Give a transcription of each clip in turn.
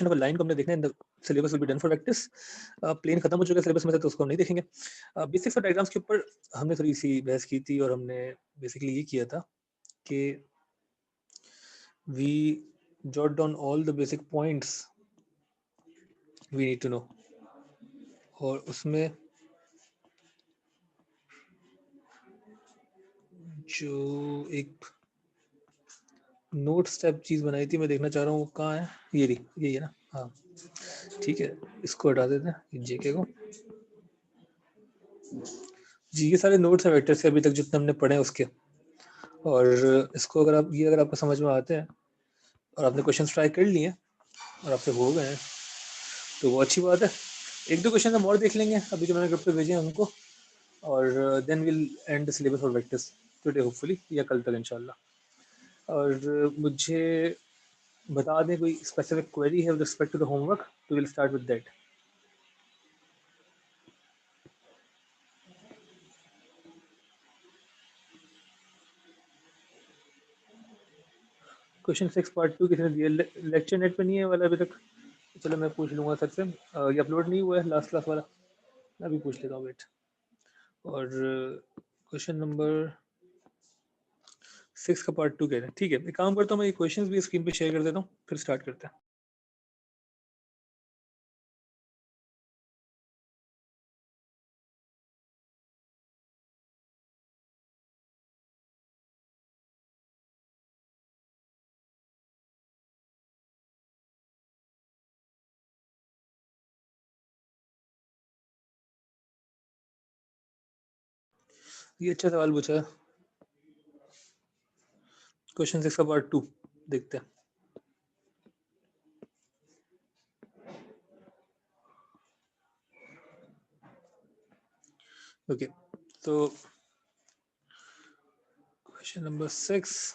Of a line को हमने देखना है in the syllabus will be done for practice. प्लेन खत्म हो चुका है सिलेबस में से, तो उसको हम नहीं देखेंगे। बेसिक्स और डायग्राम्स के ऊपर हमने थोड़ी सी बहस की थी और हमने बेसिकली ये किया था कि we jot down all the basic points we need to know, और उसमें जो एक नोट्स टाइप चीज़ बनाई थी मैं देखना चाह रहा हूँ वो कहाँ है। ये रही, यही है ना? हाँ ठीक है, इसको हटा देते हैं जेके को। जी ये सारे नोट्स हैं वेक्टर्स के अभी तक जितने हमने पढ़े हैं उसके, और इसको अगर आपको समझ में आते हैं और आपने क्वेश्चन ट्राई कर लिए और आपसे हो गए हैं तो वो अच्छी बात है। एक दो क्वेश्चन हम और देख लेंगे अभी जो मैंने ग्रुप पे भेजे हैं उनको, और then will end the syllabus for vectors today hopefully, या कल तक इंशाल्लाह। और मुझे बता दें कोई स्पेसिफिक क्वेरी है with respect to the homework, तो will start with that. Question 6 part 2 किसी ने दिया? लेक्चर नेट पे नहीं है वाला अभी तक, चलो मैं पूछ लूँगा सर से। ये अपलोड नहीं हुआ है लास्ट क्लास वाला, मैं अभी पूछ लेता हूँ वेट। और क्वेश्चन नंबर 6 का पार्ट 2 कह रहे हैं, ठीक है। एक काम करता हूँ मैं ये क्वेश्चंस भी स्क्रीन पे शेयर कर देता हूँ, फिर स्टार्ट करते हैं। ये अच्छा सवाल पूछा है, क्वेश्चन 6 का पार्ट 2 देखते हैं। ओके तो क्वेश्चन नंबर 6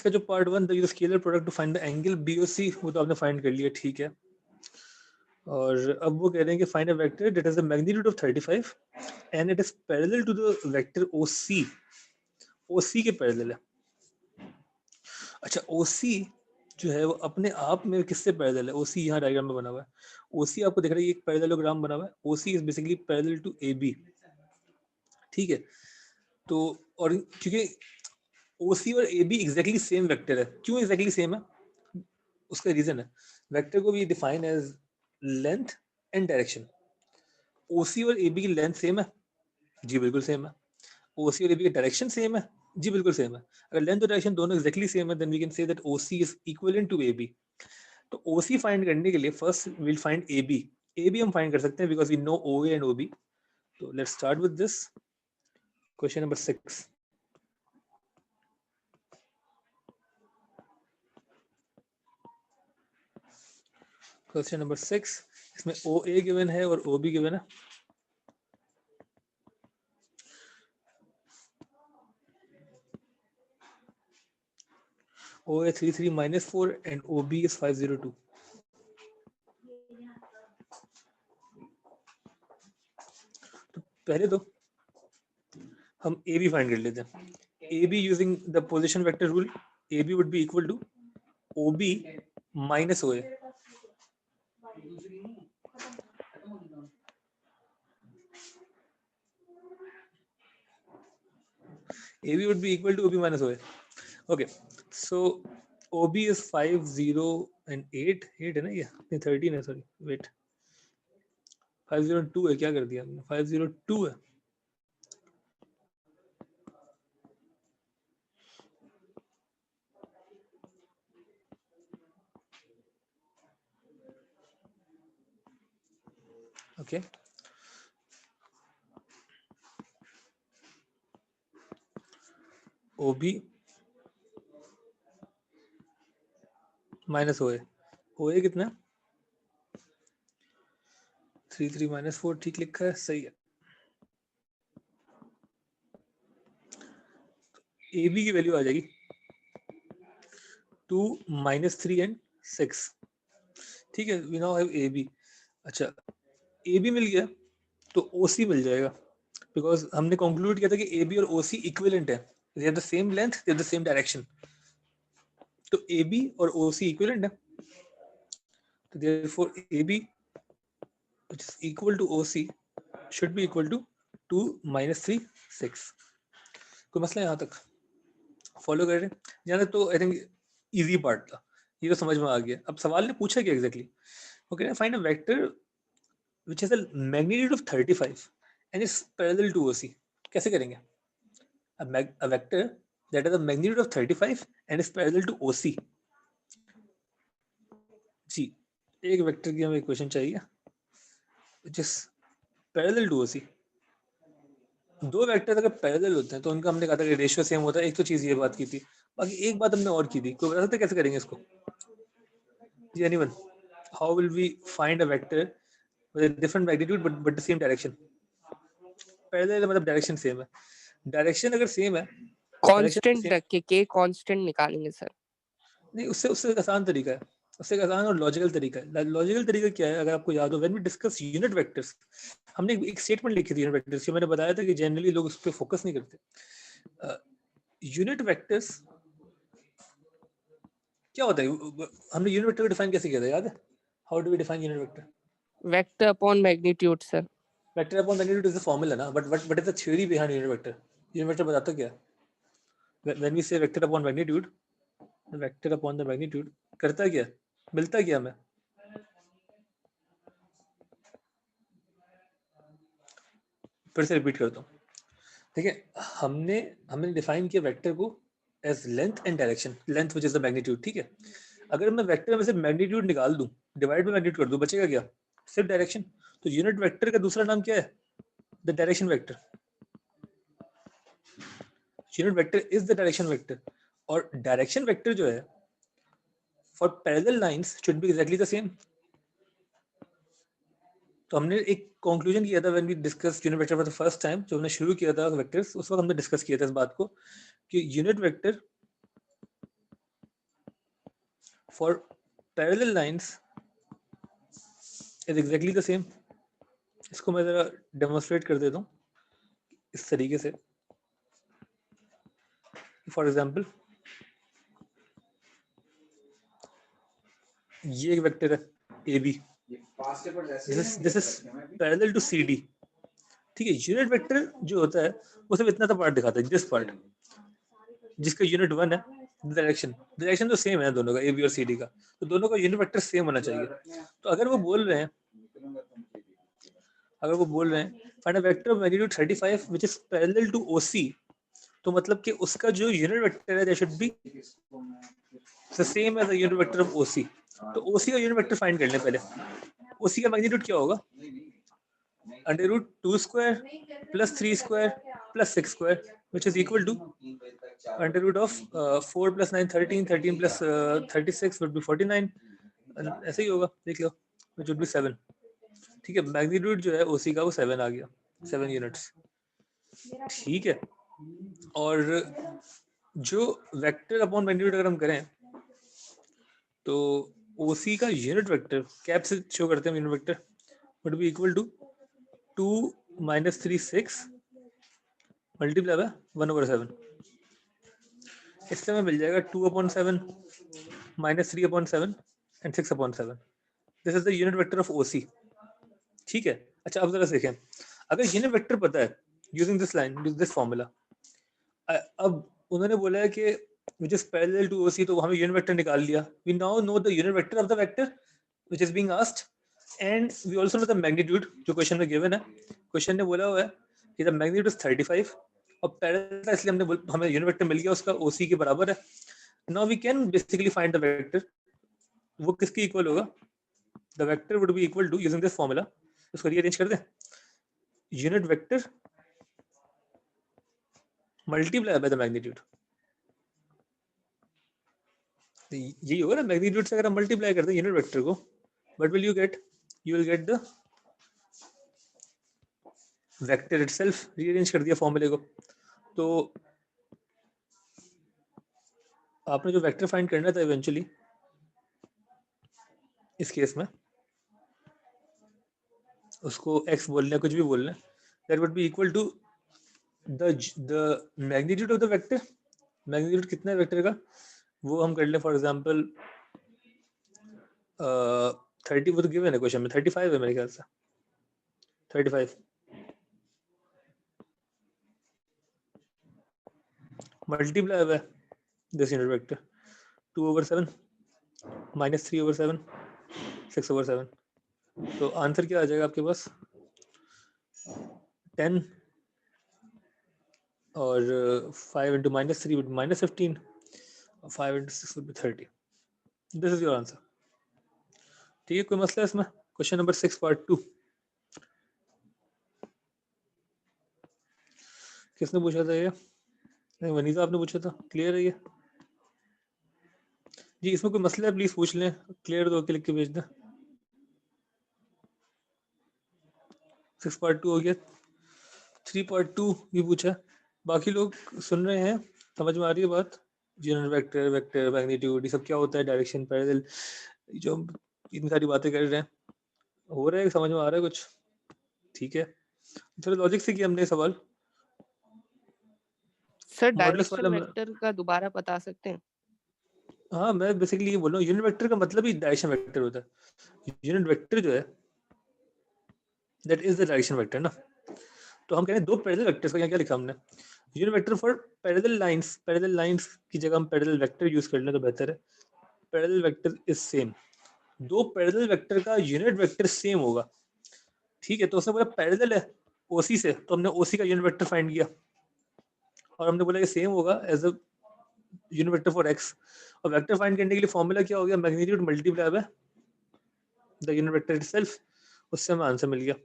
का जो पार्ट 1 था, scalar product to find the angle BOC, वो तो आपने फाइंड कर लिया, ठीक है। और अब वो कह रहे हैं कि find a vector that has the magnitude of 35 and it is parallel to the vector OC. OC के पैरेलल है। अच्छा ओसी जो है वो अपने आप में किससे पैरेलल है? ओसी यहाँ डायग्राम में बना हुआ है। ओसी आपको दिख रहा है, एक पैरेललोग्राम बना हुआ है। OC is basically parallel to A B, ठीक है। तो और क्योंकि ओसी और A B exactly same vector है, क्यों एग्जैक्टली सेम है? उसका रीजन है, वेक्टर को भी define as length and direction. OC और ए बी की लेंथ सेम है, जी बिल्कुल सेम है। ओसी और ए बी की डायरेक्शन सेम है, जी बिल्कुल सेम है। अगर लेंथ और डायरेक्शन दोनों एग्जैक्टली सेम है, then we can say that OC is equivalent to A B. तो ओसी फाइंड करने के लिए first will find A B. A B हम फाइंड कर सकते हैं because we know O A and O B. तो let's start with this question number 6। Question number 6, इसमें ओ ए गिवन है और ओ बी गिवन है। OA 33 minus 4 and OB is 502. तो पहले तो हम AB फाइंड कर लेते हैं। AB using the position vector rule, AB would be equal to OB minus OA. AB would be equal to OB minus OA. Okay, so OB is 5, 0 and 8. 8 है ना ये? नहीं 13 है, सॉरी वेट, 502 है, क्या कर दिया हमने? 502 है। Okay OB minus OA। OA कितना? 33 minus 4, ठीक लिखा है, सही है। AB की वैल्यू आ जाएगी 2 minus 3 and 6, ठीक है। We now have AB। अच्छा AB मिल गया तो OC मिल जाएगा, बिकॉज हमने कंक्लूड किया था कि AB और OC इक्विवेलेंट है, they have the same length, they have the same direction. तो AB और OC इक्विवेलेंट है, तो therefore AB which is equal to OC should be equal to 2 minus 3 6. कोई मसला यहाँ तक फॉलो कर रहे हैं? यहाँ तक तो आई थिंक इजी पार्ट था, ये तो समझ में आ गया। अब सवाल ने पूछा क्या exactly, okay, find a vector which has a magnitude of 35 and is parallel to OC. कैसे करेंगे? A vector that has a magnitude of 35 and is parallel to OC. जी, एक वेक्टर की हमें इक्वेशन चाहिए which is parallel to OC. दो vector अगर parallel होते हैं तो उनका हमने कहा था कि रेशियो सेम होता है, एक तो चीज ये बात की थी, बाकी एक बात हमने और की थी, कोई बता सकता है कैसे करेंगे इसको? जी anyone, how will we find a vector with a different magnitude but the same direction? Parallel मतलब डायरेक्शन सेम है, डायरेक्शन अगर सेम है, कांस्टेंट रख के के कांस्टेंट निकालेंगे सर। नहीं, उससे उससे एक आसान तरीका है, उससे एक आसान और लॉजिकल तरीका है। लॉजिकल तरीका क्या है, अगर आपको याद हो, when we discuss unit vectors, हमने एक स्टेटमेंट लिखी थी यूनिट वेक्टर्स की, मैंने बताया था कि जनरली लोग उस पर फोकस नहीं करते। यूनिट वेक्टर्स क्या होता है, हमने यूनिट वेक्टर को डिफाइन कैसे किया था, याद है? How do we define unit vector? Vector upon magnitude sir. Vector upon magnitude is the formula ना, but what is the theory behind unit vector? Unit vector बताता क्या है? When we say vector upon magnitude, vector upon the magnitude करता क्या, मिलता क्या हमें? फिर से रिपीट करता हूँ, देखिए हमने डिफाइन किया वेक्टर को as length and direction, length which is the magnitude, ठीक है? अगर मैं वेक्टर में से मैग्नीट्यूड निकाल दूं, डिवाइड बाय मैग्नीट्यूड कर दूं, बचेगा क्या? सिर्फ डायरेक्शन। तो यूनिट वेक्टर का दूसरा नाम क्या है? The direction vector. Unit vector is the direction vector, और डायरेक्शन वेक्टर जो है for parallel lines should be exactly the same. तो हमने एक कंक्लूजन किया था when we discuss unit vector for the first time, जो हमने शुरू किया था वेक्टर्स, उस वक्त हमने डिस्कस किया था इस बात को कि unit vector for parallel lines is exactly the same. इसको मैं जरा डेमोन्स्ट्रेट कर देता हूँ इस तरीके से। फॉर एग्जाम्पल, ये एक वेक्टर है A B, this is parallel to C D, ठीक है? यूनिट वेक्टर जो होता है वो सिर्फ इतना सा पार्ट दिखाता है, दिस पार्ट, जिसका यूनिट 1 है, डायरेक्शन, डायरेक्शन तो सेम है दोनों का, ए बी और सी डी का, तो दोनों का यूनिट वेक्टर सेम होना चाहिए। तो अगर वो बोल रहे हैं find a vector of magnitude 35 which is parallel to OC, तो मतलब कि उसका जो यूनिट वेक्टर है that should be the same as the unit vector of OC. तो ओसी का यूनिट वेक्टर फाइंड कर लें पहले। ओसी का मैग्नीट्यूड क्या होगा? Under root 2 square plus 3 square plus 6 square which is equal to under root of 4 plus 9 13, 13 plus 36 would be 49, ऐसे ही होगा, देख लो, व्हिच वुड बी 7, ठीक है? मैग्नीट्यूड जो है ओसी का वो 7 आ गया, 7 यूनिट्स, ठीक है? और जो वेक्टर अपॉन मैग्नीट्यूड अगर हम करें तो ओसी का यूनिट वेक्टर कैप से शो करते हैं, unit vector would be equal to 2 minus 3 6 multiply by 1/7, इससे हमें मिल जाएगा 2/7 minus 3/7 and 6/7। This is the unit vector of OC, ठीक है? अच्छा, अब जरा देखें, अगर यूनिट वेक्टर पता है using this line, this formula, अब उन्होंने बोला है कि which is parallel to OC, तो हमें यूनिट वेक्टर निकाल लिया। We now know the unit vector of the vector which is being asked, and we also know the magnitude जो क्वेश्चन में गिवन है। क्वेश्चन ने बोला हुआ है कि the magnitude is 35 और parallel है, इसलिए हमें यूनिट वेक्टर मिल गया, उसका OC के बराबर है। Now we can basically find the vector, वो किसके इक्वल होगा? The vector would be equal to, using this formula, इसको रीअरेंज कर दें, unit vector multiply by the magnitude, यही होगा ना, मैग्नीट्यूड से अगर हम मल्टीप्लाई करते हैं यूनिट वेक्टर को, what will you get? You will get the vector itself. Rearrange कर दिया फॉर्मूले को, तो आपने जो वेक्टर फाइंड करना था इवेंचुअली इस केस में, उसको x बोलना है, कुछ भी बोलना है, that would be equal to the magnitude of the vector. Magnitude कितना है वेक्टर का? वो हम कर लें फॉर एग्जांपल 30, वो तो गिवन है क्वेश्चन में, 35 है मेरे ख्याल से, 35 मल्टीप्लाई है दिस यूनिट वेक्टर 2/7 -3/7 6/7। तो आंसर क्या आ जाएगा आपके पास? 10 और 5 into -3 would be -15, 5 into 6 would be 30. This is your answer. ठीक है, कोई मसला है इसमें? क्वेश्चन नंबर 6 पार्ट 2 किसने पूछा था ये? नहीं, वनीजा आपने पूछा था। क्लियर है ये? जी, इसमें कोई मसला है प्लीज पूछ लें, क्लियर तो लिख के भेज दें। 6 पार्ट 2 हो गया, 3 पार्ट 2 भी पूछा। बाकी लोग सुन रहे हैं, समझ में आ रही है बात? यूनिट वेक्टर, वेक्टर मैग्नीट्यूड, ये सब क्या होता है, डायरेक्शन, पैरेलल, जो हम इतनी सारी बातें कर रहे हैं, हो रहा है, समझ में आ रहा है कुछ? ठीक है, चलो लॉजिक से किया हमने सवाल। सर मॉडुलस डायरेक्शन वाला वेक्टर का दोबारा बता सकते हैं? हाँ, मैं बेसिकली ये बोल रहा हूँ, यूनिट वेक्टर का मतलब ही डायरेक्शन वेक्टर होता है। यूनिट वेक्टर जो है that is the direction vector ना। तो हम कह रहे हैं दो पैरेलल वेक्टर्स का, यहाँ क्या लिखा हमने? Unit vector for parallel lines, parallel lines की जगह हम पैरेलल वेक्टर यूज कर लें तो बेहतर है। पैरेलल वेक्टर इज सेम, दो पैरेलल वेक्टर का यूनिट वेक्टर सेम होगा। ठीक है, तो उसने बोला पैरेलल है ओसी से, तो हमने ओसी का यूनिट वेक्टर फाइंड किया और हमने बोला ये सेम होगा as a unit vector for X. और वेक्टर फाइंड करने के लिए फॉर्मूला क्या हो गया? Magnitude multiply by the unit vector itself. उससे हमें आंसर मिल गया।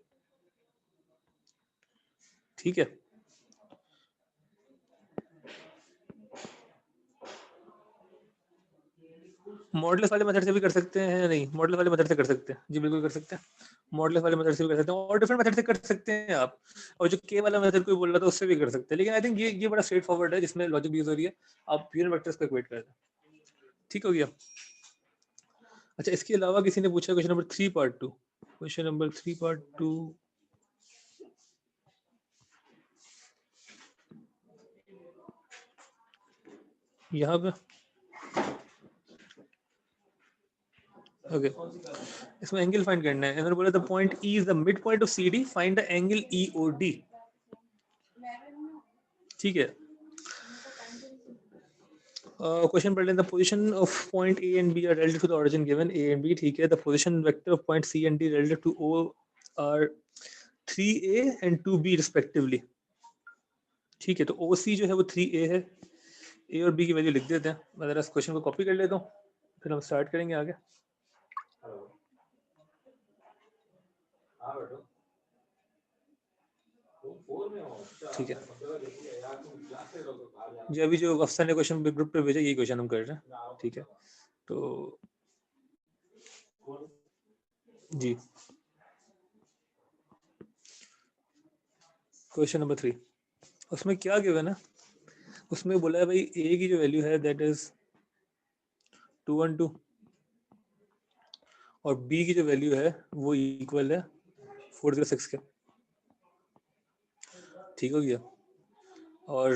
ठीक है, मॉडुलस वाले मेथड से भी कर सकते हैं। नहीं, मॉडुलस वाले मेथड से कर सकते हैं जी, बिल्कुल कर सकते हैं। मॉडुलस वाले मेथड से भी कर सकते हैं और डिफरेंट मेथड से कर सकते हैं आप। और जो के वाला मेथड कोई बोल रहा था उससे भी कर सकते हैं, लेकिन आई थिंक ये बड़ा स्ट्रेट फॉरवर्ड है, जिसमें लॉजिक यूज हो रही है। आप यूनिट वेक्टर्स को इक्वेट कर दें, ठीक हो गया। अच्छा, इसके अलावा किसी ने पूछा question number 3 part 2, question number 3 part 2 यहाँ पे ओके। इसमें एंगल फाइंड करना है। इन्होंने बोला the point E is the mid point of C D, find the angle E O D. ठीक है, क्वेश्चन पढ़ लें। The position of point A and B are relative to the origin given A and B. ठीक है, the position vector of point C and D relative to O are 3a and 2b respectively. ठीक है, तो ओ सी जो है वो 3a है, ए और बी की वैल्यू लिख देते हैं। मैं जरा इस क्वेश्चन को कॉपी कर लेता हूँ, फिर हम स्टार्ट करेंगे आगे। ठीक है जी, अभी जो अफसर ने क्वेश्चन ग्रुप पे भेजा, यही क्वेश्चन हम कर रहे हैं। ठीक है, तो जी क्वेश्चन नंबर 3, उसमें क्या गिवन है? उसमें बोला है भाई ए की जो वैल्यू है दैट इज 212 और बी की जो वैल्यू है वो इक्वल है 406 के। ठीक हो गया। और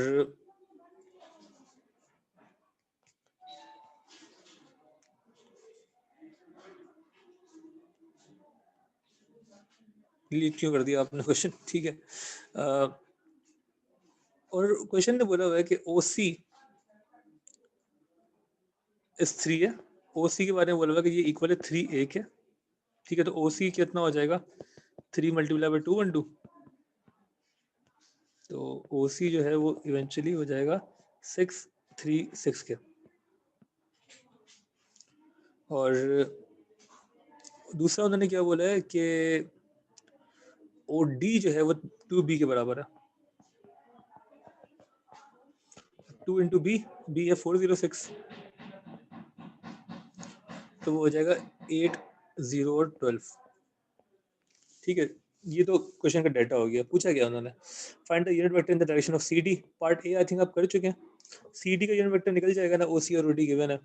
डिलीट क्यों कर दिया आपने क्वेश्चन? ठीक है, और क्वेश्चन ने बोला हुआ है कि ओ सी इस 3 है। ओ सी के बारे में बोला हुआ है कि ये इक्वल है 3a के। ठीक है, तो ओ सी कितना हो जाएगा? 3 मल्टीप्लाई बाई 212। तो ओ सी जो है वो इवेंचुअली हो जाएगा 636 के। और दूसरा उन्होंने क्या बोला है कि ओ डी जो है वो 2b के बराबर है। 2 इंटू बी, बी है 406, तो वो हो जाएगा 8, 0 और 12। ठीक है, ये तो क्वेश्चन का डाटा हो गया। पूछा गया उन्होंने find the unit vector in the direction of C D. Part A I think आप कर चुके हैं। सी डी का यूनिट वेक्टर निकल जाएगा ना, ओ सी और ओ डी गिवन है।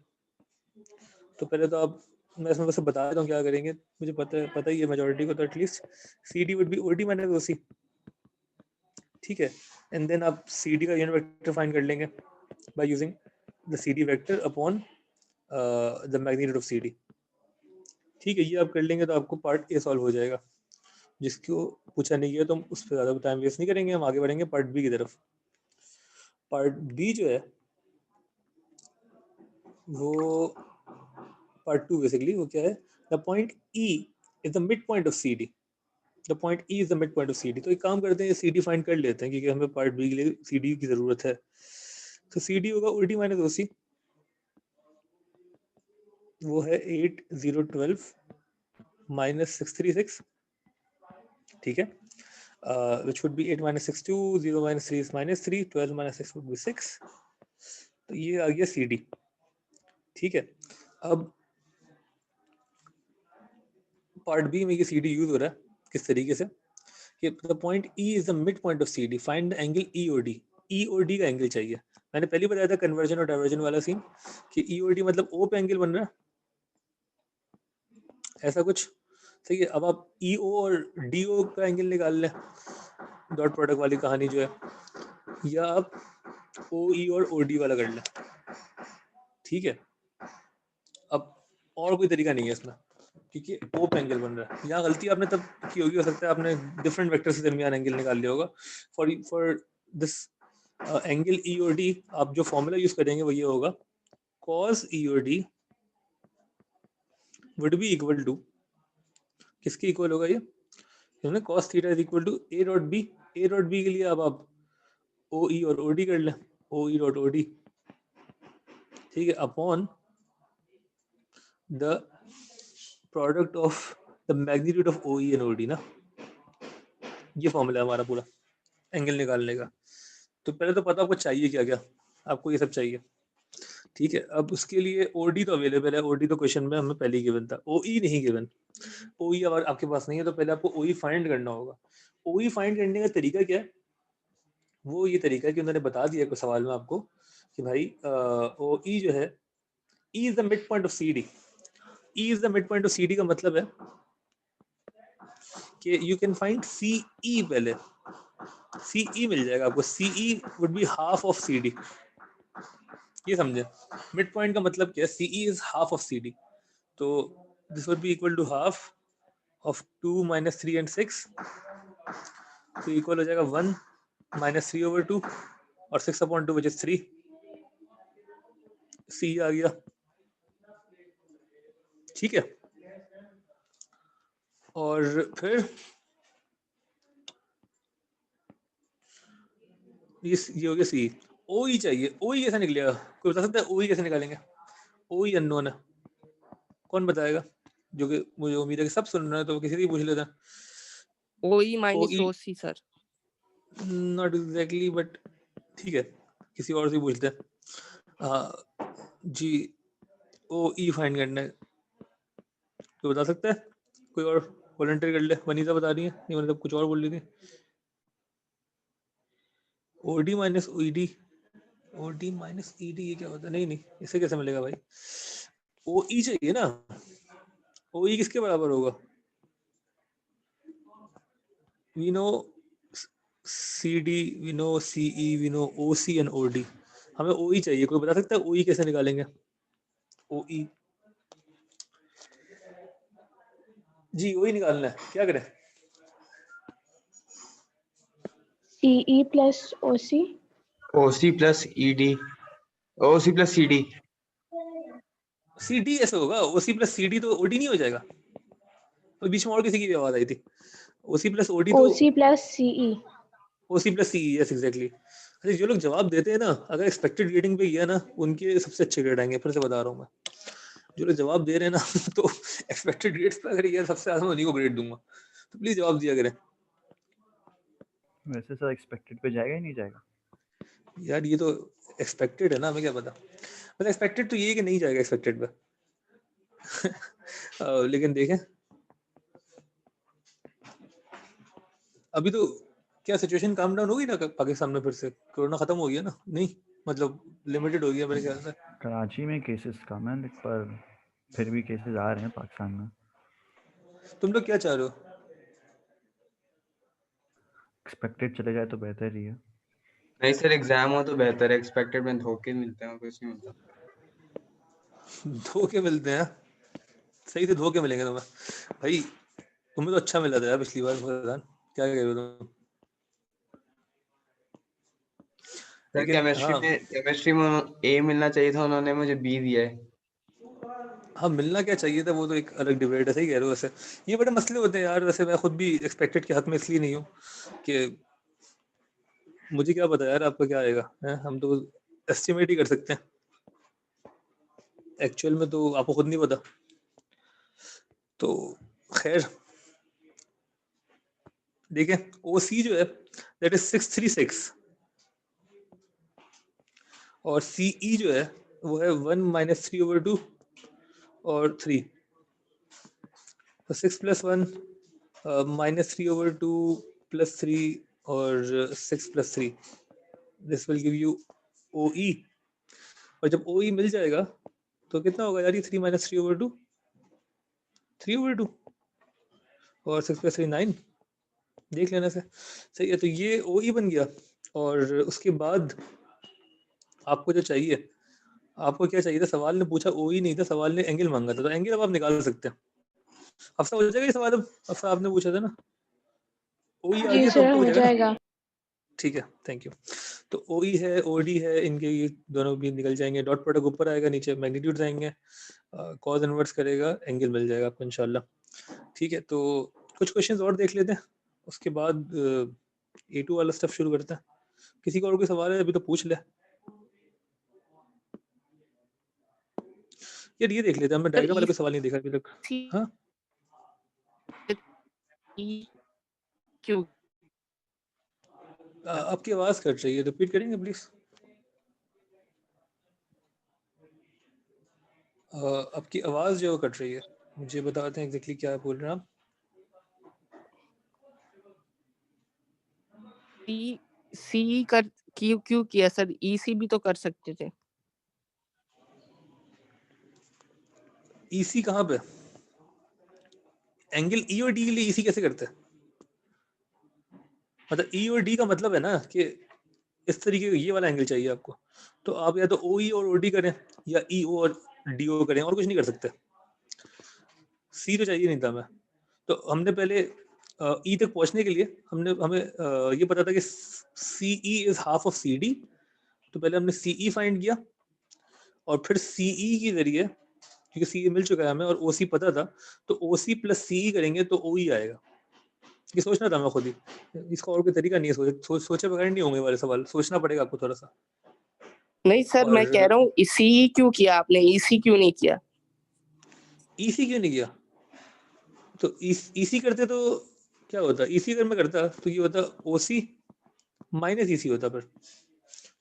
तो पहले तो आप, मैं इसमें बस बता देता हूँ क्या करेंगे। मुझे पता ही है मेजोरिटी को, तो at least C D would be O D minus O C. ठीक है, एंड देन आप सी डी का यूनिट वेक्टर फाइंड कर लेंगे by using the CD vector upon the magnitude of CD। ठीक है, ये आप कर लेंगे तो आपको पार्ट ए सॉल्व हो जाएगा। जिसको पूछा नहीं गया तो हम उस पर ज़्यादा टाइम वेस्ट नहीं करेंगे, हम आगे बढ़ेंगे पार्ट बी की तरफ। पार्ट बी जो है वो पार्ट टू बेसिकली, वो क्या है, the point E is the mid point of C D. The point E is the mid point of C D. तो एक काम करते हैं, सी डी फाइंड कर लेते हैं क्योंकि हमें पार्ट बी के लिए सी डी की ज़रूरत है। तो सी डी होगा उल्टी माइनस ओ सी, वो है 8012 माइनस 636। ठीक है, which would be 8 minus 6 2, 0 minus 3 is minus 3, 12 minus 6 would be 6। तो ये आ गया सी डी। ठीक है, अब पार्ट बी में ये सी डी यूज हो रहा है किस तरीके से कि the point E is the mid point of C D, find the angle E और डी। ई और डी का एंगल चाहिए। मैंने पहले बताया था कन्वर्जन और डाइवर्जन वाला सीन कि ई और डी मतलब ओ पे एंगल बन रहा है, ऐसा कुछ। ठीक है, अब आप ई ओ और डी ओ का एंगल निकाल लें, डॉट प्रोडक्ट वाली कहानी जो है, या आप ओ ई और ओ डी वाला कर लें। ठीक है, अब और कोई तरीका नहीं है इसमें क्योंकि ओ पे एंगल बन रहा है। यहाँ गलती आपने तब की होगी, हो सकता है आपने डिफरेंट वेक्टर के दरमियान एंगल निकाल लिया होगा। फॉर दिस एंगल ई और डी आप जो फॉर्मूला यूज करेंगे वो ये होगा, cos ई और D would be equal to, किसके इक्वल होगा ये, cos theta is equal to A dot B. A dot B के लिए अब आप ओ ई और ओ डी कर लें, ओ ई डॉट ओ डी। ठीक है, upon the product of the magnitude of O E and O D ना। ये फॉर्मूला है हमारा पूरा एंगल निकालने का। तो पहले तो पता आपको चाहिए क्या क्या, आपको ये सब चाहिए। ठीक है, अब उसके लिए ओ डी तो अवेलेबल है, ओ डी तो क्वेश्चन में हमें पहले ही गिवन था, ओ ई नहीं गिवन। ओ ई अगर आपके पास नहीं है तो पहले आपको ओ ई फाइंड करना होगा। ओ ई फाइंड करने का तरीका क्या है, वो ये तरीका है कि उन्होंने बता दिया कुछ सवाल में आपको कि भाई ओ ई जो है, E is the mid point of C D. E is the mid point of C D का मतलब है कि you can find C E. पहले सी ई मिल जाएगा आपको, C E would be half of C D. ये समझे, मिड पॉइंट का मतलब क्या है, C E is half of C D. तो this would be equal to half of 2 minus 3 and 6, तो इक्वल हो जाएगा 1 माइनस 3 ओवर 2 और 6 अपॉन 2 विच इज 3। सी आ गया। ठीक है, और फिर ये हो गया सी। ओ ई चाहिए, ओ ई कैसे निकलेगा, कोई बता सकता है ओ ई कैसे निकालेंगे? ओ ई अननोन है, कौन बताएगा? जो कि मुझे उम्मीद है कि सब सुन रहे हैं, तो किसी से ही पूछ लेते हैं। O E O minus E O C sir. Not exactly but ठीक है, किसी और से पूछते हैं। जी, ओ ई फाइंड करना है, तो बता सकता है कोई और? वॉलंटियर कर ले। वनीता बता रही है, नहीं मतलब कुछ और बोल रही थी। O D minus O D, O D minus E D ये क्या होता है? नहीं नहीं, इसे कैसे मिलेगा भाई? ओ ई चाहिए ना, ओ ई किसके बराबर होगा? We know C D, we know C E, we know O C and O D. हमें ओ ई चाहिए, कोई बता सकता है ओ ई कैसे निकालेंगे? ओ ई, जी वही निकालना है, क्या करें? सीई प्लस ओसी, ओसी प्लस ईडी, ओसी प्लस सीडी। सी डी ऐसे होगा, ओ सी प्लस सी डी तो ओ डी नहीं हो जाएगा? तो बीच में और किसी की भी आवाज आई थी, ओ सी प्लस ओ डी तो ओसी प्लस सीई। ओ सी प्लस सी, यस एग्जैक्टली। अरे जो लोग जवाब देते हैं ना, अगर एक्सपेक्टेड ग्रेडिंग पे गया ना, उनके सबसे अच्छे ग्रेड आएंगे, फिर से बता रहा हूँ मैं। जो लोग जवाब दे रहे हैं ना तो एक्सपेक्टेड ग्रेड्स पे अगर ये सबसे ज्यादा मैं उन्हीं को ग्रेड दूंगा, तो प्लीज जवाब दिया करें। वैसे सर एक्सपेक्टेड पे जाएगा ही नहीं जाएगा? यार ये तो एक्सपेक्टेड है ना, हमें क्या पता, मतलब एक्सपेक्टेड तो ये है कि नहीं जाएगा एक्सपेक्टेड पे लेकिन देखें अभी तो क्या सिचुएशन काम डाउन होगी ना पाकिस्तान में, फिर से कोरोना खत्म हो गया ना? नहीं मतलब लिमिटेड हो गया मेरे ख्याल से। कराची में केसेस कम है पर फिर भी केसेस आ रहे हैं पाकिस्तान में। तुम लोग क्या चाह रहे हो? एक्सपेक्टेड चले जाए तो बेहतर ही है। नहीं सर, एग्जाम हो तो बेहतर है, एक्सपेक्टेड में धोखे मिलते हैं, कुछ नहीं मिलता। धोखे मिलते हैं? सही से धोखे मिलेंगे तुम्हें भाई। तुम्हें तो अच्छा मिला था यार पिछली बार फरहान, क्या कह रहे हो तुम? सर लेकिन हाँ केमिस्ट्री में ए मिलना चाहिए था, उन्होंने मुझे बी दिया है। हाँ, मिलना क्या चाहिए था वो तो एक अलग डिबेट है, सही कह रहे हो। वैसे ये बड़े मसले होते हैं यार। वैसे मैं खुद भी एक्सपेक्टेड के हक में इसलिए नहीं हूँ कि मुझे क्या पता यार आपका क्या आएगा है? हम तो एस्टिमेट ही कर सकते हैं, एक्चुअल में तो आपको खुद नहीं पता। तो खैर देखें, ओ सी जो है दैट इज 636 और सी ई जो है वो है 1 - 3/2 और 3। तो 6 + 1 -3/2 + 3 और 6 + 3, दिस विल गिव यू ओ ई। और जब ओ ई मिल जाएगा तो कितना होगा यार ये 3 - 3/2, 3/2 और 6 + 3 9, देख लेने से सही है। तो ये ओ ई बन गया। और उसके बाद आपको जो चाहिए, आपको क्या चाहिए था? सवाल ने पूछा ओ ई नहीं था, सवाल ने एंगल मांगा था। तो एंगल अब आप निकाल सकते हैं। अफसा हो जाएगा ये सवाल? अब अफसा आपने पूछा था ना, ओ ई आ जी गया तो सर, अब तो हो हो जाएगा ना? जाएगा। ठीक है, थैंक यू। तो ओ ई है, ओ डी है, इनके ये दोनों भी निकल जाएंगे। डॉट प्रोडक्ट ऊपर आएगा, नीचे मैग्नीट्यूड आएंगे, कॉज इनवर्स करेगा, एंगल मिल जाएगा आपको इंशाल्लाह। ठीक है, तो कुछ क्वेश्चंस और देख लेते हैं, उसके बाद A2 वाला स्टफ शुरू करते हैं। किसी को और कोई सवाल है अभी तो पूछ ले यार। ये देख लेते हैं, हमने सर डायग्राम वाला ई कोई सवाल नहीं देखा अभी तक। सी हाँ ई क्यू। आपकी आवाज़ कट रही है, रिपीट करेंगे प्लीज़? आपकी आवाज़ जो है वो कट रही है, मुझे बताते हैं एग्जैक्टली क्या बोल रहे हैं आप। सी सी कर क्यू क्यू किया सर, ई सी भी तो कर सकते थे। ईसी कहाँ पे? एंगल ई और डी के लिए ईसी कैसे करते हैं? मतलब ई और डी का मतलब है ना कि इस तरीके का ये वाला एंगल चाहिए आपको, तो आप या तो ओ ई और ओ डी करें या ई ओ और डी ओ करें, और कुछ नहीं कर सकते। सी तो चाहिए नहीं था हमें। तो हमने पहले ई तक पहुंचने के लिए हमें ये पता था कि C E is half of C D. तो पहले हमने सी ई फाइंड किया और फिर सी ई के जरिए, क्योंकि सी ई मिल चुका है हमें और ओ सी पता था, तो ओ सी प्लस सी ई करेंगे तो ओ ई आएगा। ये सोचना था मैं खुद ही, इसका और कोई तरीका नहीं है। सोचे बगैर नहीं होंगे वाले सवाल, सोचना पड़ेगा आपको थोड़ा सा। नहीं सर, मैं कह और रहा हूँ सी क्यों किया आपने, ई सी क्यों नहीं किया? ईसी क्यों नहीं किया? तो ईसी करते तो क्या होता? ईसी अगर मैं करता तो ये होता ओसी माइनस ईसी होता। पर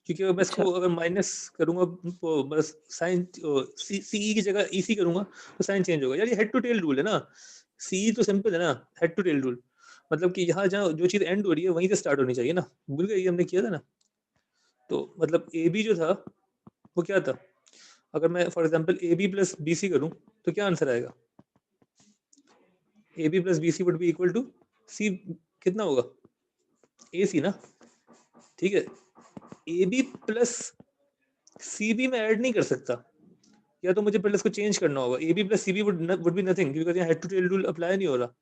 क्योंकि मैं अच्छा इसको अगर माइनस करूंगा तो बस साइन, सी की जगह ईसी करूंगा तो साइन चेंज होगा यार। ये हेड टू टेल रूल है ना। सी तो सिंपल है ना, हेड टू टेल रूल। मतलब कि यहाँ जहाँ जो चीज़ एंड हो रही है वहीं से स्टार्ट होनी चाहिए ना। भूल गए, ये हमने किया था ना। तो मतलब ए बी जो था वो क्या था? अगर मैं for example A B plus B C करूँ तो क्या आंसर आएगा? A B plus B C would be equal to C, कितना होगा? ए सी ना। ठीक है, A B plus C B में ऐड नहीं कर सकता, या तो मुझे पहले इसको चेंज करना होगा। A B plus C B would be nothing, because यहाँ head to tail rule apply नहीं हो रहा।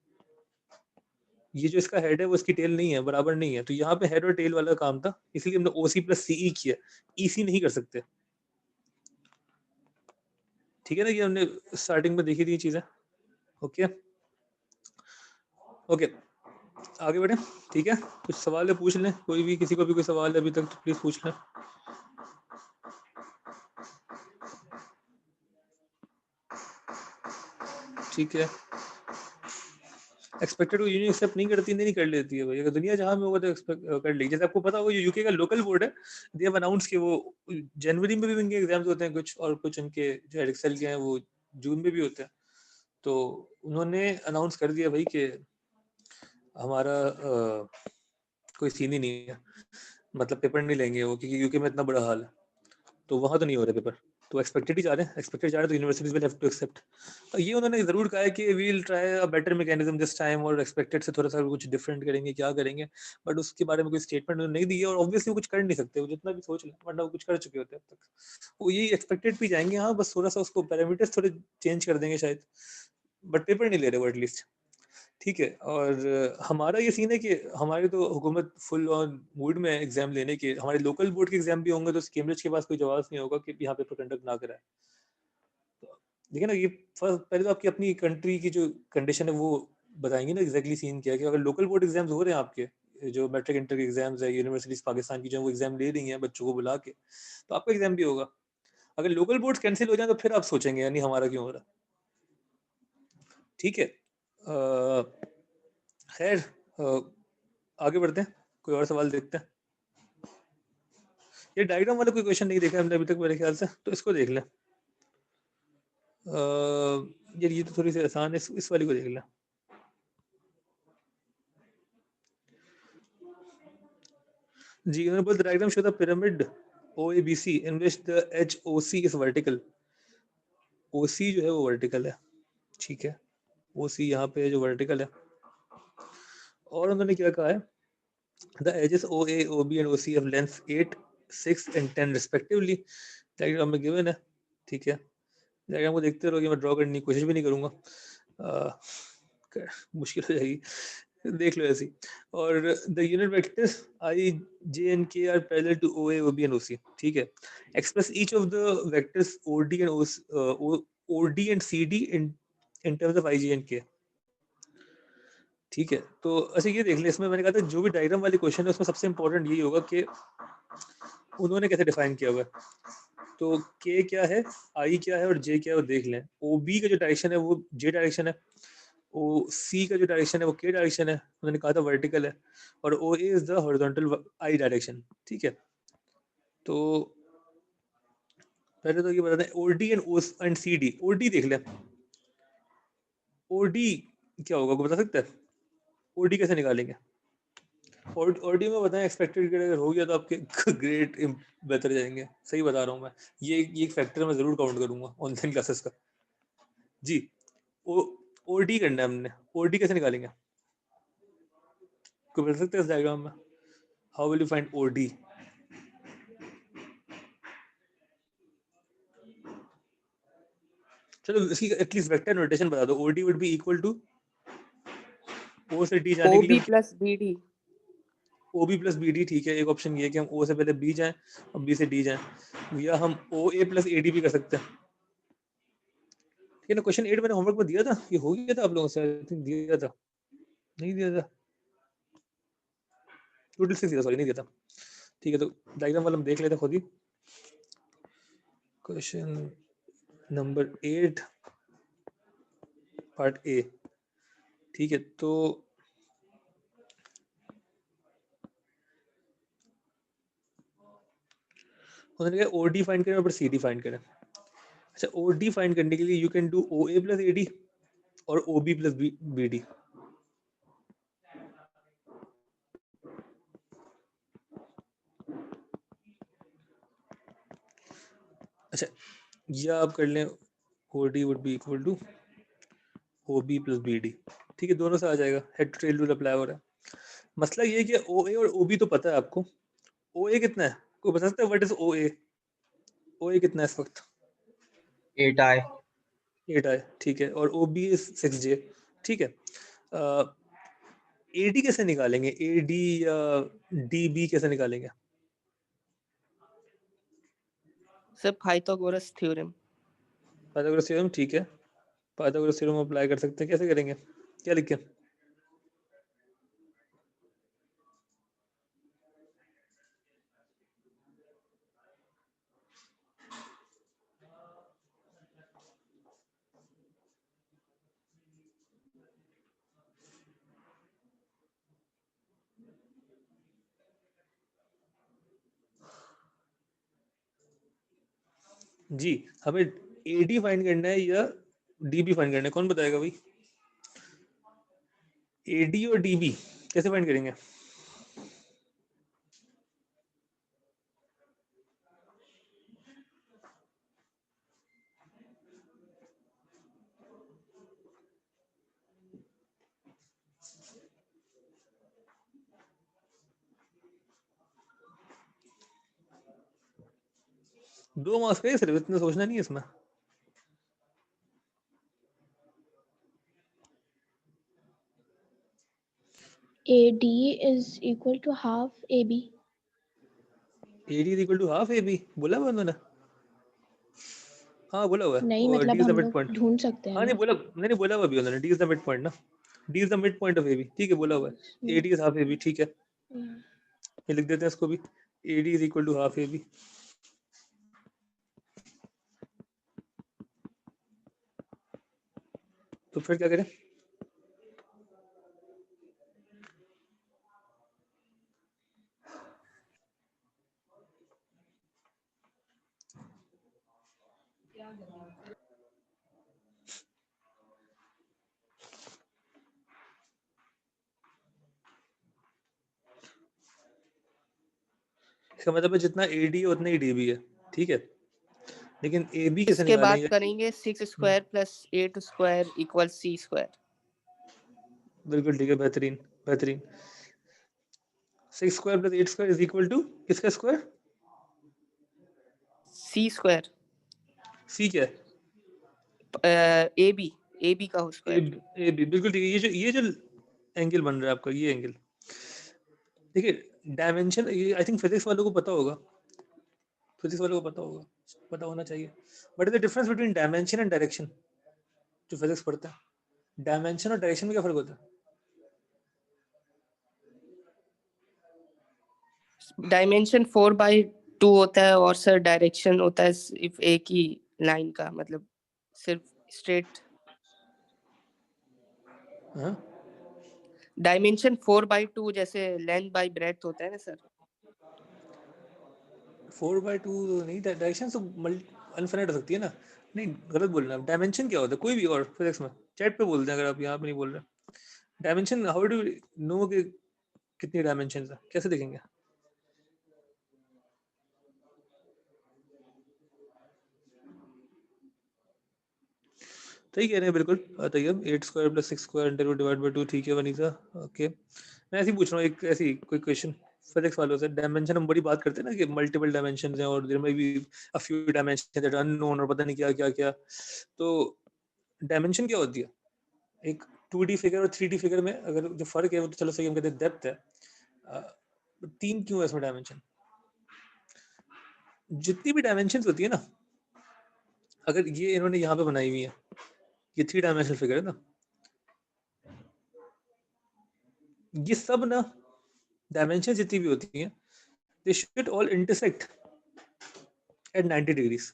ये जो इसका हेड है वो इसकी टेल नहीं है, बराबर नहीं है। तो यहाँ पे हेड और टेल वाला काम था, इसलिए हमने ओ सी प्लस सी ई किया। ई सी नहीं कर सकते। ठीक है ना, ये हमने स्टार्टिंग में देखी थी चीजें। ओके ओके, आगे बढ़े। ठीक है, कुछ सवाल है पूछ लें, कोई भी, किसी को भी कोई सवाल है अभी तक तो प्लीज पूछ लें। ठीक है, एक्सपेक्टेड को यूनियन एक्सेप्ट नहीं करती, नहीं कर लेती है भाई। अगर दुनिया जहां में होगा तो एक्सपेक्ट कर ली। जैसे आपको पता होगा, यूके का लोकल बोर्ड है, दे हैव अनाउंस कि वो जनवरी में भी उनके एग्जाम्स होते हैं कुछ, और कुछ उनके जो एक्सेल के हैं वो जून में भी होते हैं। तो उन्होंने अनाउंस कर दिया भाई कि हमारा कोई सीन ही नहीं है, मतलब पेपर नहीं लेंगे वो, क्योंकि यूके में इतना बड़ा हाल है। तो वहां तो नहीं हो रहे पेपर। तो एक्सपेक्टेड ही जा रहे हैं, एक्सपेक्टेड जा रहे हैं, तो universities will have to accept. ये उन्होंने जरूर कहा है कि we will try a better mechanism this time, और एक्सपेक्टेड से थोड़ा सा कुछ डिफरेंट करेंगे, क्या करेंगे, बट उसके बारे में कोई स्टेटमेंट उन्होंने नहीं दी है। और ऑब्वियसली वो कुछ कर नहीं सकते, वो जितना भी सोच लें, वरना वो कुछ कर चुके होते हैं अब तक। वो यही एक्सपेक्टेड भी जाएंगे, हाँ बस थोड़ा सा उसको पैरामीटर्स थोड़े चेंज कर देंगे शायद, बट पेपर नहीं ले रहे वो एटलीस्ट। ठीक है। और हमारा ये सीन है कि हमारी तो हुकूमत फुल ऑन मूड में एग्जाम लेने के, हमारे लोकल बोर्ड के एग्जाम भी होंगे तो कैम्ब्रिज के पास कोई जवाब नहीं होगा कि यहाँ पेपर कंडक्ट ना कराए। देखिए ना, ये फर्स्ट पहले तो आपकी अपनी कंट्री की जो कंडीशन है वो बताएंगे ना एग्जैक्टली सीन क्या है। कि अगर लोकल बोर्ड एग्जाम्स हो रहे हैं आपके, जो मैट्रिक इंटर के एग्जाम्स है, यूनिवर्सिटीज पाकिस्तान की जो वो एग्जाम ले रही हैं बच्चों को बुला के, तो आपका एग्जाम भी होगा। अगर लोकल बोर्ड कैंसिल हो जाए तो फिर आप सोचेंगे यानी हमारा क्यों हो रहा। ठीक है। खैर, आगे बढ़ते हैं, कोई और सवाल देखते हैं। ये डायग्राम वाला कोई क्वेश्चन नहीं देखा हमने अभी तक मेरे ख्याल से, तो इसको देख लें। यार ये तो थोड़ी सी आसान है, इस वाली को देख लें। जी, उन्होंने बोला diagram show the pyramid OABC in which the HOC is vertical। OC जो है वो वर्टिकल है, ठीक है, OC यहाँ पे जो वर्टिकल है। और उन्होंने क्या कहा है, the edges OA, OB and OC have length 8, 6 and 10 respectively। Diagram में गिवन है, ठीक है। डायग्राम को देखते रहोगे, मैं ड्रॉ करने की कोशिश भी नहीं करूंगा, मुश्किल हो जाएगी, देख लो ऐसी। और the unit vectors I, J and K are parallel to OA, OB and OC। ठीक है। Express each of the vectors OD and CD in terms of I, J and K। ठीक है। तो अच्छा ये देख ले, इसमें मैंने कहा था जो भी डायग्राम वाली क्वेश्चन है उसमें सबसे इंपॉर्टेंट यही होगा कि उन्होंने कैसे डिफाइन किया हुआ है। तो K क्या है, I क्या है और J क्या है वो देख लें। OB का जो डायरेक्शन है वो J डायरेक्शन है, OC का जो डायरेक्शन है वो K डायरेक्शन है, उन्होंने कहा था वर्टिकल है, और OA is the horizontal I direction. ठीक है। तो पहले तो ये बता दें OD एंड CD। OD देख लें, OD क्या होगा को बता सकते हैं? OD कैसे निकालेंगे? OD में बताएं, एक्सपेक्टेड ग्रेड अगर हो गया तो आपके ग्रेड बेहतर जाएंगे। सही बता रहा हूँ मैं, ये एक फैक्टर मैं जरूर काउंट करूंगा ऑनलाइन क्लासेस का। जी, OD करना है हमने। OD कैसे निकालेंगे, कोई बता सकते हैं इस डायग्राम में? How will you find OD? चलो इसकी एटलीस्ट वेक्टर नोटेशन बता दो। OD would be equal to O से D जाने के OB लिए plus BD। OB plus BD। ठीक है, एक ऑप्शन ये है कि हम O से पहले B जाएं और B से D जाएं, या हम OA प्लस AD भी कर सकते हैं। ठीक है ना। क्वेश्चन 8 मैंने होमवर्क में दिया था, ये हो गया था आप लोगों से, आई थिंक दिया था, नहीं दिया था, टोटल 6 दिया, सॉरी नहीं दिया था। ठीक है, तो डायग्राम वाला हम देख लेते हैं खुद ही। Question number 8 part A। ठीक है, तो उन्होंने कहा OD फाइंड करें और फिर CD फाइंड करें। अच्छा, OD फाइंड करने के लिए you can do OA plus AD और OB प्लस BD। अच्छा, या आप कर लें OD would be equal to OB plus BD। ठीक है, दोनों से आ जाएगा, head to tail rule apply हो रहा है। मसला ये है कि OA और OB तो पता है आपको। OA कितना है, कोई बता सकता है व्हाट इज OA? OA कितना है इस वक्त? 8i। 8i। ठीक है, और OB इज 6j। ठीक है। AD कैसे निकालेंगे, AD या DB कैसे निकालेंगे? Sir Pythagoras theorem. Pythagoras theorem. ठीक है, पाइथागोरस थ्योरम अप्लाई कर सकते हैं। कैसे करेंगे, क्या लिखें? जी, हमें AD फाइंड करना है या DB फाइंड करना है, कौन बताएगा भाई? AD और DB कैसे फाइंड करेंगे? 2 मार्क्स का है सिर्फ, इतना सोचना नहीं है इसमें। AD is equal to half AB. AD is equal to half AB बोला हुआ उन्होंने? हाँ बोला हुआ है। नहीं और मतलब D is the हम लोग midpoint। ढूंढ सकते हैं हाँ नहीं ना। बोला, नहीं बोला हुआ अभी उन्होंने, D is the midpoint ना, D is the midpoint of AB, ठीक है बोला हुआ है। AD is half AB, ठीक है ये लिख देते हैं इसको भी, AD is equal to half AB। तो फिर क्या करें? इसका मतलब है जितना AD है उतना ही DB है, ठीक है, लेकिन AB कैसे इसके बाद निकालेंगे? करेंगे 6 square plus 8 square equal C square. बिल्कुल ठीक है, बेहतरीन बेहतरीन। 6 square plus 8 square is equal to किसका स्क्वायर? C स्क्वायर C क्या है? AB का स्क्वायर। AB बिल्कुल ठीक है। ये जो एंगल बन रहा है आपका, ये एंगल देखिए, डायमेंशन ये आई थिंक फिजिक्स वालों को पता होगा, फिजिक्स वालों को पता होगा, पता होना चाहिए। But the difference between dimension and direction, जो फिजिक्स पढ़ता है, डायमेंशन और डायरेक्शन में क्या फर्क होता है? डायमेंशन 4/2 होता है और सर डायरेक्शन होता है सिर्फ एक ही लाइन का, मतलब सिर्फ स्ट्रेट। हाँ डायमेंशन 4/2 जैसे लेंथ बाय ब्रेड्थ होता है ना सर। 4/2 नहीं, डायरेक्शन तो अनफिनिट हो सकती है ना। नहीं गलत बोल रहे हैं। डायमेंशन क्या होता है कोई भी और फिजिक्स में? चैट पे बोल दें अगर आप यहाँ पे नहीं बोल रहे। डायमेंशन हाउ डू नो कि कितनी डायमेंशन है, कैसे देखेंगे? सही कह रहे हैं बिल्कुल। Tayyab 8 square plus 6 square into divide by 2, ठीक है वनीसा, ओके। मैं ऐसे ही पूछ रहा हूँ एक ऐसी कोई क्वेश्चन फिजिक्स वालों से। डायमेंशन हम बड़ी बात करते हैं ना कि मल्टीपल डायमेंशन हैं और देयर में भी a few dimension that unknown और पता नहीं क्या क्या क्या। तो डायमेंशन क्या होती है? एक 2D फिगर और 3D फिगर में अगर जो फर्क है वो तो चलो सही, हम कहते हैं डेप्थ है। 3 क्यों है इसमें डायमेंशन? जितनी भी डायमेंशन होती है ना, अगर ये इन्होंने यहाँ पे बनाई हुई है, ये 3 डायमेंशनल फिगर है ना, ये सब ना डायमेंशन जितनी भी होती हैं, they should all intersect at 90 degrees.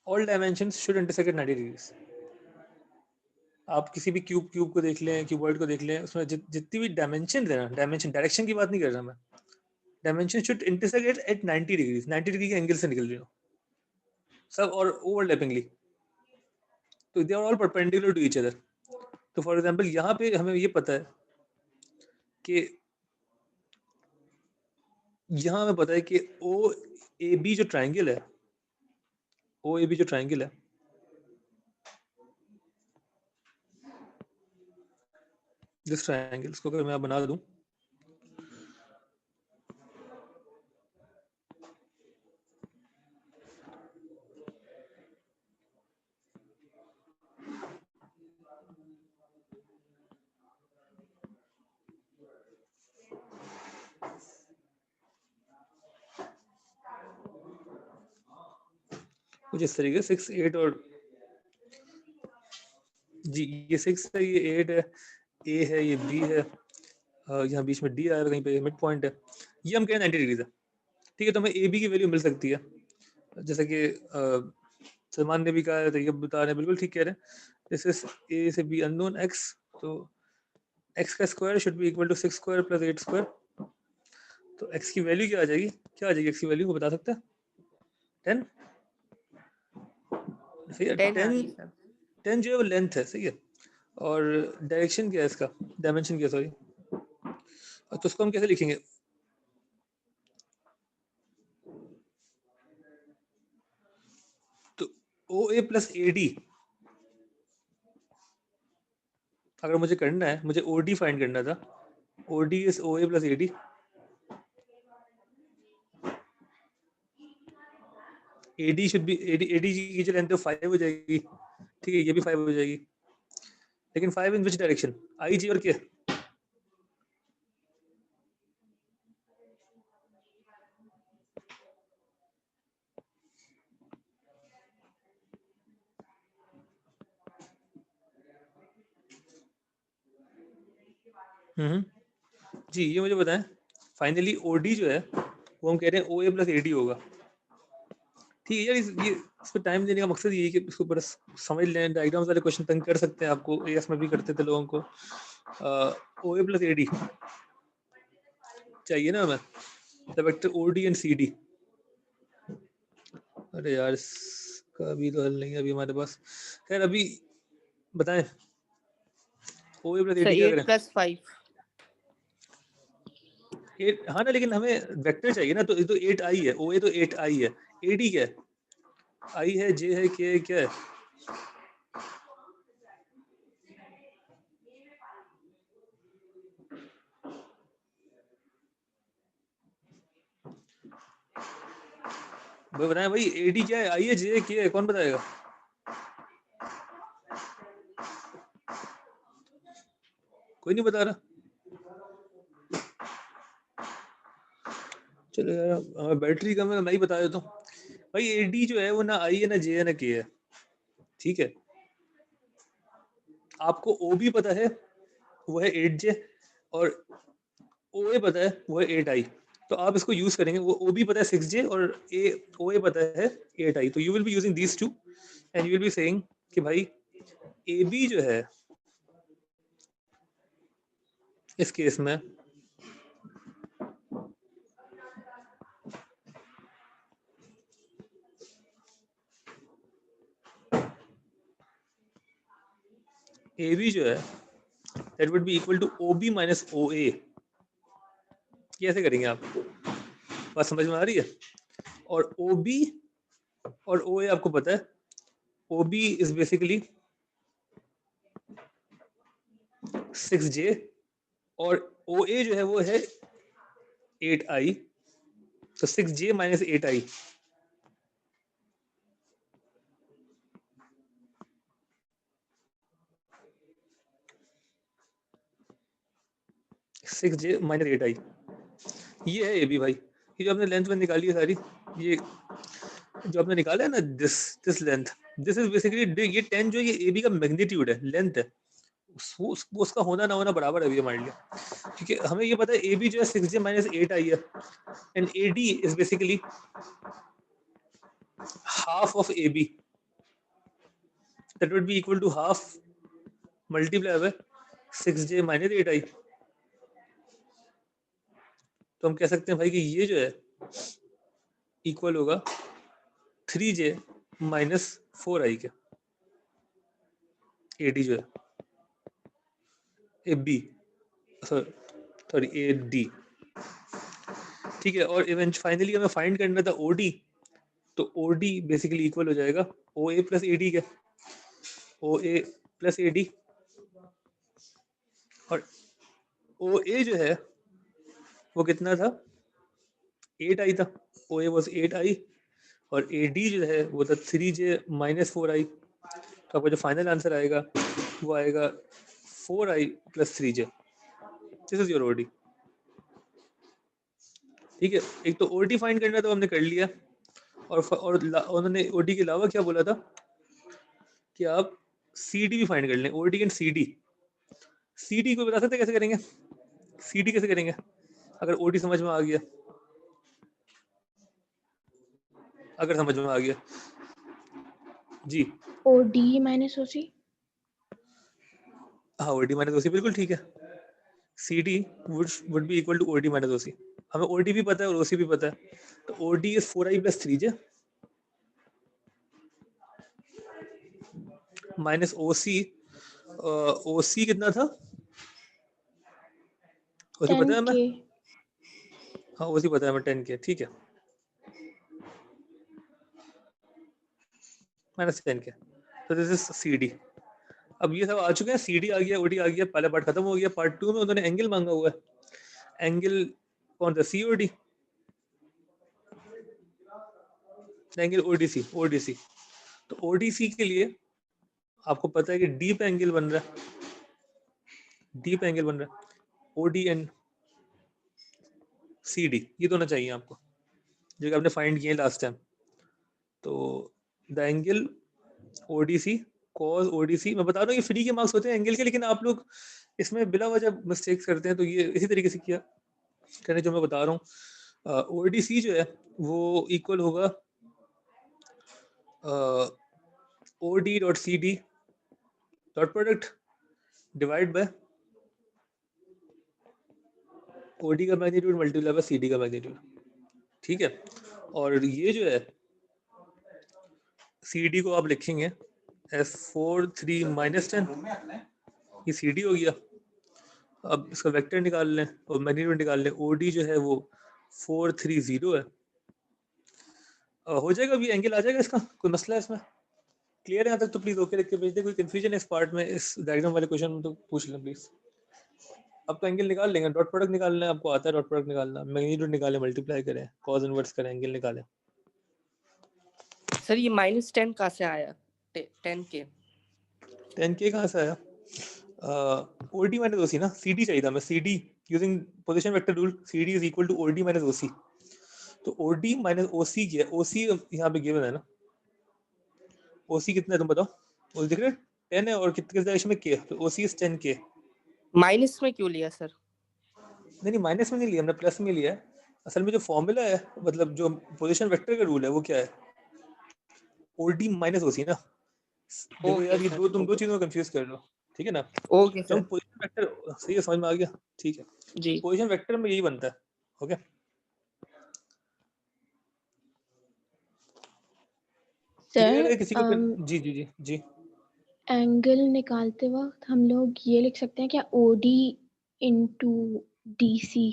All dimensions should intersect at 90 degrees. आप किसी भी क्यूब को देख लें, क्यूबॉइड को देख लें, उसमें जितनी भी डायमेंशन है ना, डायमेंशन डायरेक्शन की बात नहीं कर रहा मैं, dimension should intersect at 90 degrees, 90 degree के एंगल से निकल रही हो सब और ओवरलैपिंगली, तो they are all perpendicular to each other. तो फॉर एग्जांपल यहाँ पे हमें ये पता है कि यहाँ हमें पता है कि ओ ए बी जो ट्राइंगल है, ओ ए बी जो ट्राइंगल है, दिस ट्राइंगल, इसको अगर मैं बना दूं, कुछ इस तरीके 6 8 और जी, ये 6 है, ये 8 है, ए है, ये बी है, यहाँ बीच में डी आएगा कहीं पे, मिड पॉइंट है, ये हम कहें 90 डिग्रीज है, ठीक है। तो हमें ए बी की वैल्यू मिल सकती है, जैसे कि सलमान ने भी कहा है, तो ये बता रहे हैं, बिल्कुल ठीक कह रहे हैं। दिस इज ए से बी अननोन एक्स, तो एक्स का square should be equal to 6 square plus 8 square. तो एक्स की वैल्यू क्या आ जाएगी, क्या आ जाएगी एक्स की वैल्यू, को बता सकता है? 10 सही है, 10 10 जो है वो लेंथ है, सही है। और डायरेक्शन क्या है इसका, डायमेंशन क्या, सॉरी, तो उसको हम कैसे लिखेंगे? तो ओ ए प्लस ए डी, अगर मुझे करना है, मुझे ओ डी फाइंड करना था, O D is O A plus A D, AD should be AD की जो लेंथ है 5 हो जाएगी, ठीक है, ये भी 5 हो जाएगी, लेकिन 5 इन विच डायरेक्शन, I J और K? जी ये मुझे बताएं, फाइनली OD जो है वो हम कह रहे हैं OA प्लस AD होगा, ठीक है यार। ये इसको टाइम देने का मकसद ये है कि इसको बस समझ लें, डायग्राम्स वाले क्वेश्चन तंग कर सकते हैं आपको, AS में भी करते थे लोगों को। OA प्लस AD चाहिए ना हमें, the vector OD and CD। अरे यार इसका भी तो हल नहीं है अभी हमारे पास, खैर अभी बताएं OA प्लस सर AD क्या 8 करें? प्लस 5 हाँ ना, लेकिन हमें वेक्टर चाहिए ना, तो 8I है, OA तो 8I है, AD क्या है? I है, J है, K है, क्या है? भाई बताएं भाई, AD क्या है, I है, J है, K है, कौन बताएगा? कोई नहीं बता रहा। चलो यार बैटरी कम है, मैं ही बता देता हूँ भाई। AD जो है वो ना I है, ना J है, ना K है, ठीक है। आपको OB पता है वो है 8J, और OA पता है वो है 8I, तो आप इसको यूज करेंगे। वो OB पता है 6J और OA पता है 8I, तो you will be using these two and you will be saying कि भाई AB जो है इस केस में AB जो है that would be equal to OB minus OA। कैसे करेंगे आप, बात समझ में आ रही है? और OB और OA आपको पता है, OB is basically 6J और OA जो है वो है 8I, तो 6J minus 8I। सिक्स जे माइनस 8I, ये है AB भाई। ये जो आपने लेंथ में निकाली है सारी, ये जो आपने निकाला है ना, this length, this is basically ये 10 जो ये AB का मैग्नीट्यूड है, लेंथ है, उसका होना ना होना बराबर है अभी हमारे लिए, क्योंकि हमें ये पता है AB जो है 6J minus 8I है, and AD is basically half of AB, that would be equal to half multiply by 6J minus 8I। तो हम कह सकते हैं भाई कि ये जो है इक्वल होगा 3J minus 4I के, AD जो है AB सॉरी AD, ठीक है। और इवेंट फाइनली हमें फाइंड करना था OD, तो OD बेसिकली इक्वल हो जाएगा OA प्लस AD के, OA प्लस AD, और OA जो है वो कितना था, 8I था, OA was 8I, और AD जो है वो था 3J minus 4I। तो आपका जो फाइनल आंसर आएगा वो आएगा 4I plus 3J। This is your OD, ठीक है। एक तो OD फाइंड करना तो हमने कर लिया, और उन्होंने OD के अलावा क्या बोला था कि आप CD भी फाइंड कर लें, OD एंड CD को बता सकते कैसे करेंगे? CD कैसे करेंगे अगर OD समझ में आ गया, अगर समझ में आ गया जी? OD minus OC। हाँ OD माइनस OC बिल्कुल ठीक है, CD would be equal to OD minus OC। हमें OD भी पता है और OC भी पता है, तो OD is 4I plus 3J minus OC। OC कितना था, OC पता है हमें? 10K। हाँ OC पता है हमें 10K, ठीक है, माइनस 10K, तो दिस इज CD। अब ये सब आ चुके हैं, CD आ गया, OD आ गया, पहला पार्ट खत्म हो गया। पार्ट 2 में उन्होंने एंगल मांगा हुआ है, एंगल कौन सा, COD, एंगल ओडीसी ओडीसी। तो ओडीसी के लिए आपको पता है कि डीप एंगल बन रहा है, डीप एंगल बन रहा है, ओडी एंड सीडी, ये दोनों चाहिए आपको, जो कि आपने फाइंड किए लास्ट टाइम। तो the angle O D C cos O D C, मैं बता रहा हूँ ये फ्री के मार्क्स होते हैं एंगल के, लेकिन आप लोग इसमें बिला वजह मिस्टेक्स करते हैं, तो ये इसी तरीके से किया करने जो मैं बता रहा हूँ। ओडीसी जो है वो इक्वल होगा OD dot C D dot product divide by OD का magnitude multiply by C D का मैग्नीट्यूड, ठीक है। और ये जो है सी डी को आप लिखेंगे F4 3 माइनस 10, ये सी डी हो गया। अब इसका वेक्टर निकाल लें और मैग्नीट्यूड निकाल लें, ओडी जो है वो 430 है। हो जाएगा, अभी एंगल आ जाएगा इसका, कोई मसला है इसमें? क्लियर है यहाँ तक? तो प्लीज ओके लिख के भेज दे। कोई कंफ्यूजन है इस पार्ट में, इस डायग्राम वाले क्वेश्चन में, तो पूछ लें प्लीज। अब तो एंगल निकाल लेंगे, डॉट प्रोडक्ट निकालना है, आपको आता है डॉट प्रोडक्ट निकालना, मैग्नीट्यूड निकालें, मल्टीप्लाई करें, कॉस इनवर्स करें, एंगल निकालें। सर ये -10 कहाँ से आया? 10 के 10K कहाँ से आया? ओडी माइनस ओसी ना, सीडी चाहिए था मैं, CD using position vector rule, CD is equal to OD minus OC. तो ओडी माइनस ओसी क्या है? ओसी यहाँ पे गिवन है ना, ओसी कितना है तुम बताओ? ओसी दिख रहा है 10 है, और कितने डायरेक्शन में के, तो ओसी इज 10K। माइनस में क्यों लिया सर? नहीं माइनस में नहीं लिया हमने, प्लस में लिया है। असल में जो फॉर्मूला है, मतलब जो पोजीशन वेक्टर का रूल है वो क्या है? ओडी माइनस ओसी ना। देखो यार, ये सर, तुम दो चीजों को कंफ्यूज कर रहे हो, ठीक है ना। ओके जब सर पोजीशन वेक्टर, सही है, समझ में आ गया, ठीक है। जी। पोजीशन वेक्टर में यही बनता है, ओके। क्लियर है किसी को? सर जी जी जी जी। एंगल निकालते वक्त हम लोग ये लिख सकते हैं क्या, ओडी इंटू डीसी?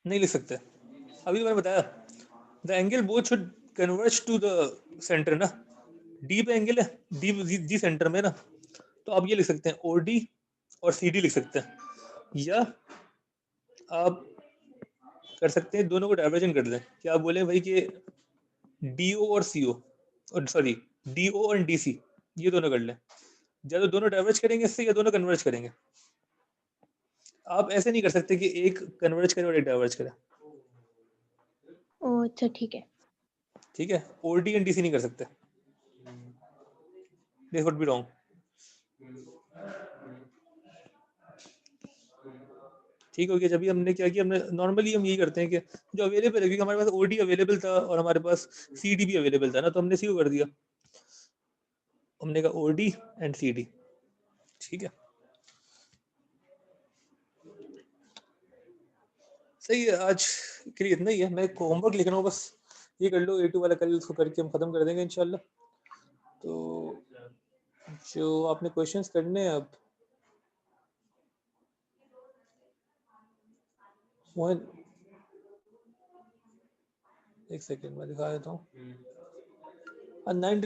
नहीं लिख सकते, अभी तो मैंने बताया, the angle both should converge to the centre ना। डीप एंगल है, डीप जी सेंटर में ना, तो आप ये लिख सकते हैं ओडी और सीडी लिख सकते हैं, या आप कर सकते हैं दोनों को डाइवर्जन कर दें। क्या आप बोले भाई कि डीओ और सीओ, और सॉरी डीओ और डीसी, ये दोनों कर लें, या तो दोनों डाइवर्ज करेंगे इससे, या दोनों कन्वर्ज करेंगे। आप ऐसे नहीं कर सकते कि एक कन्वर्ज करे और एक डाइवर्ज करे, ओ अच्छा ठीक है। ठीक है। ओडी एंड डीसी नहीं कर सकते, दिस वुड बी रॉन्ग। ठीक हो गया। जब भी हमने क्या किया, हमने नॉर्मली हम यही करते हैं कि जो अवेलेबल है, क्योंकि हमारे पास ओडी अवेलेबल था और हमारे पास सीडी भी अवेलेबल था ना, तो हमने सी को कर दिया, हमने कहा ओडी एंड सीडी, ठीक है। सही है, आज के लिए इतना ही है। मैं होमवर्क लिख रहा हूँ बस, ये कर लो A2 वाला, कल उसको करके हम खत्म कर देंगे इंशाल्लाह। तो जो आपने क्वेश्चंस करने हैं अब, मोहन एक सेकेंड मैं दिखा देता हूँ। 9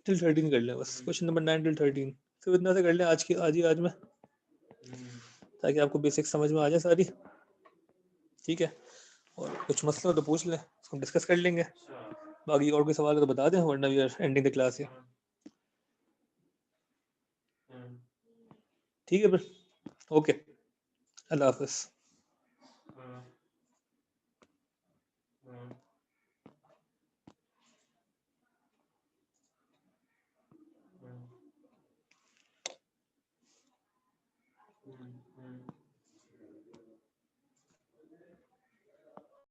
till 13 कर लें बस, क्वेश्चन नंबर 9 till 13 सिर्फ इतना से कर लें आज ही आज में, ताकि आपको बेसिक समझ में आ जाए सारी, ठीक है। और कुछ मसला हो तो पूछ लें, उसको डिस्कस कर लेंगे। बाकी और कोई सवाल है तो बता दें, वरना we are ending the class है, ठीक है फिर, ओके, अल्लाह हाफिज़।